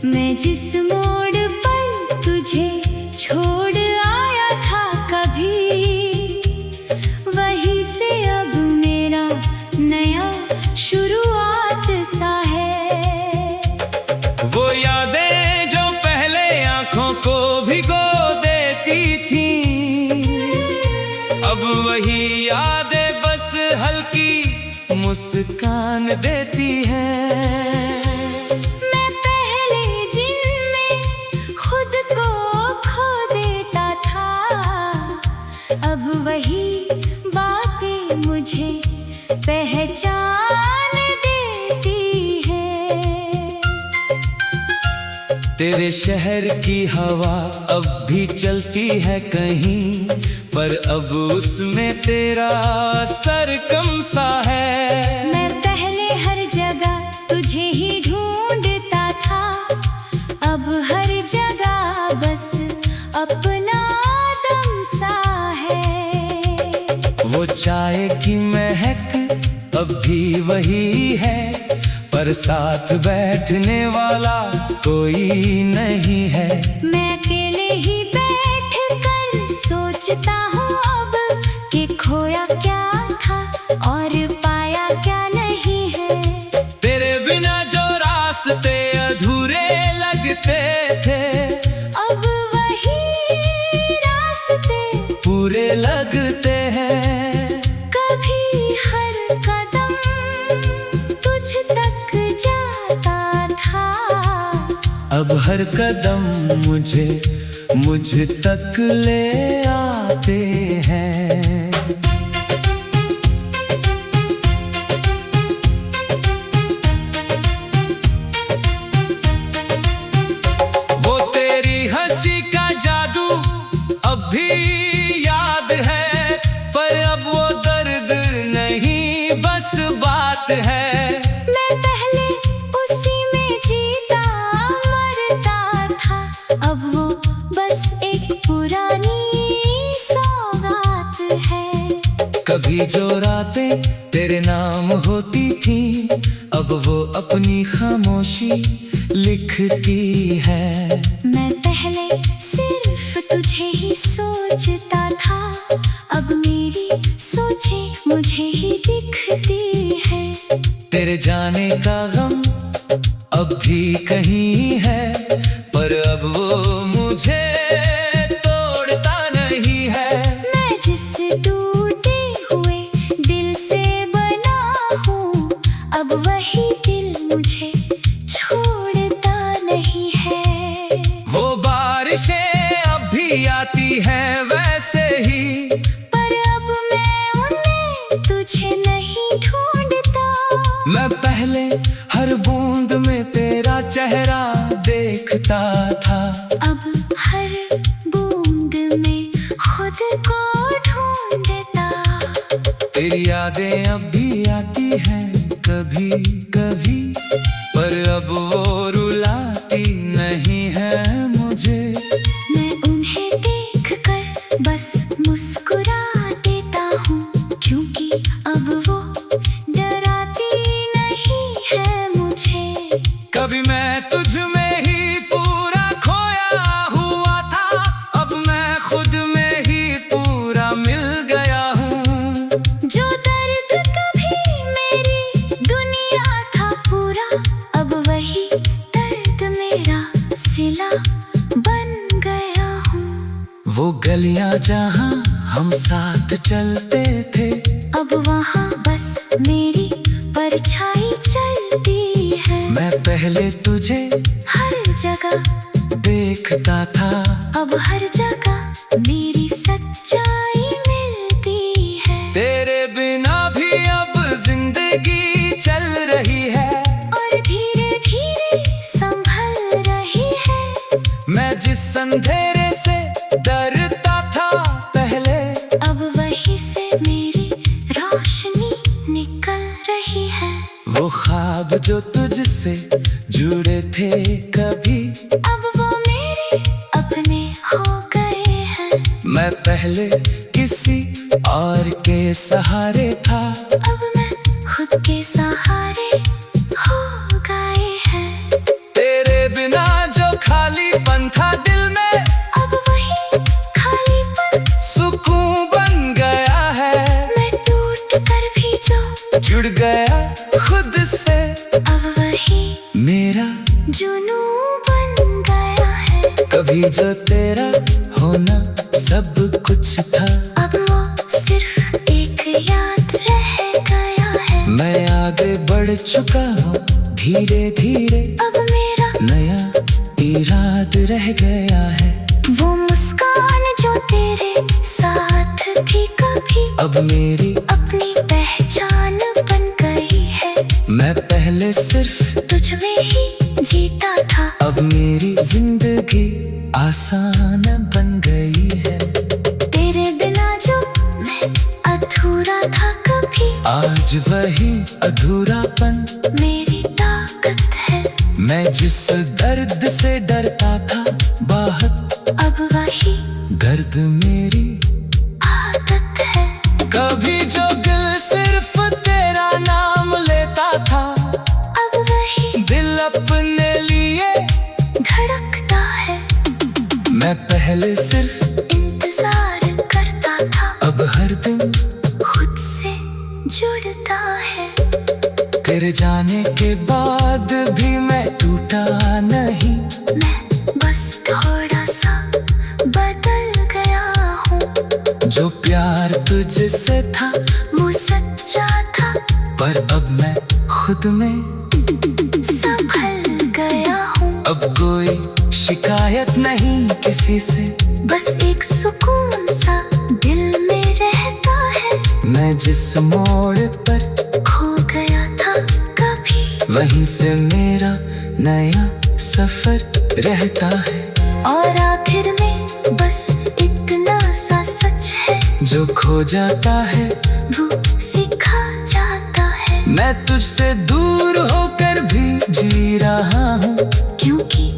मैं जिस मोड़ पर तुझे छोड़ आया था कभी, वहीं से अब मेरा नया शुरुआत सा है। वो यादें जो पहले आंखों को भिगो देती थी, अब वही यादें बस हल्की मुस्कान देती है। मैं पहले जिनमें खुद को खो देता था, अब वही बातें मुझे पहचान देती है। तेरे शहर की हवा अब भी चलती है कहीं, पर अब उसमें तेरा असर कम सा है। मैं पहले हर जगह तुझे ही ढूंढता था, अब हर जगह बस अपना दम सा है। वो चाय की महक अब भी वही है, पर साथ बैठने वाला कोई नहीं है। मैं अकेले ही बैठ कर सोचता हूँ अब कि खोया क्या था और पाया क्या नहीं है। तेरे बिना जो रास्ते अधूरे लगते थे, अब वही रास्ते पूरे लगते हैं। कभी हर कदम तुझ तक जाता था, अब हर कदम मुझ तक ले आते हैं। वो तेरी हंसी का जादू अब भी याद है, पर अब वो दर्द नहीं बस बात है। मैं पहले उसी में जीता मरता था, अब वो बस एक पुरानी सौगात है। कभी जो रातें तेरे नाम होती थी, अब वो अपनी खामोशी लिखती है। मैं पहले सिर्फ तुझे ही सोचता था, अब मेरी सोचें मुझे ही दिखती है। तेरे जाने का गम अब भी कहीं है, पर अब वो मुझे तोड़ता नहीं है। मैं जिस टूटे हुए दिल से बना हूँ, अब वही दिल मुझे छोड़ता नहीं है। वो बारिशें अब भी आती हैं वैसे ही, पर अब मैं उनमें तुझे नहीं ढूंढता। मैं पहले हर बूंद में तेरा चेहरा देखता था, अब हर बूंद में खुद को ढूंढता। तेरी यादें अब भी आती हैं कभी कभी, पर अब वो रुलाती नहीं है मुझे। मैं उन्हें देखकर बस मुस्कुरा देता हूँ, क्योंकि अब वो डराती नहीं है मुझे। कभी मैं तुझ में ही पूरा खोया हुआ था, अब मैं खुद में ही पूरा मिल गया हूँ। जो दर्द कभी मेरी दुनिया था पूरा, अब वही दर्द मेरा सिला बन गया हूँ। वो गलियां जहाँ हम साथ चलते थे, अब वहाँ बस मेरी परछाई चलती है। मैं पहले तुझे हर जगह देखता था, अब हर जगह मेरी सच्चाई मिलती है। तेरे बिना भी अब जिंदगी चल रही है, और धीरे धीरे संभल रही है। मैं जिस अंधेरे से डरता था पहले, अब वही से मेरी रोशनी निकल रही है। वो ख्वाब जो तुझसे जुड़े थे कभी, अब वो मेरे अपने हो गए हैं। मैं पहले किसी और के सहारे था, अब मैं खुद के सहारे हो गए हैं। तेरे बिना जुनू बन गया है। कभी जो तेरा होना सब कुछ था, अब वो सिर्फ एक याद रह गया है। मैं आगे बढ़ चुका हूँ धीरे धीरे, अब मेरा नया इराद रह गया है। वो मुस्कान जो तेरे साथ थी कभी, अब मेरी अपनी पहचान बन गई है। मैं पहले सिर्फ तुझ में ही जीता था, अब मेरी जिंदगी आसान बन गई है। तेरे बिना जो मैं अधूरा था कभी, आज वही अधूरापन मेरी ताकत है। मैं जिस दर्द से डरता था बाहर, अब वही दर्द मेरी आदत है। कभी जो दिल सिर्फ तेरा नाम लेता था, अब वही दिल अपने लिए धड़कता है। मैं पहले सिर्फ इंतजार करता था, अब हर दिन खुद से जुड़ता है। तेरे जाने के बाद भी मैं टूटा नहीं, मैं बस थोड़ा सा बदल गया हूँ। जो प्यार तुझसे था वो सच्चा था, पर अब मैं खुद में संभल गया हूँ। अब कोई शिकायत नहीं किसी से, बस एक सुकून सा दिल में रहता है। मैं जिस मोड़ पर खो गया था कभी, वहीं से मेरा नया सफर रहता है। और आखिर में बस इतना सा सच है, जो खो जाता है वो सिखा जाता है। मैं तुझसे दूर होकर भी जी रहा हूँ, क्योंकि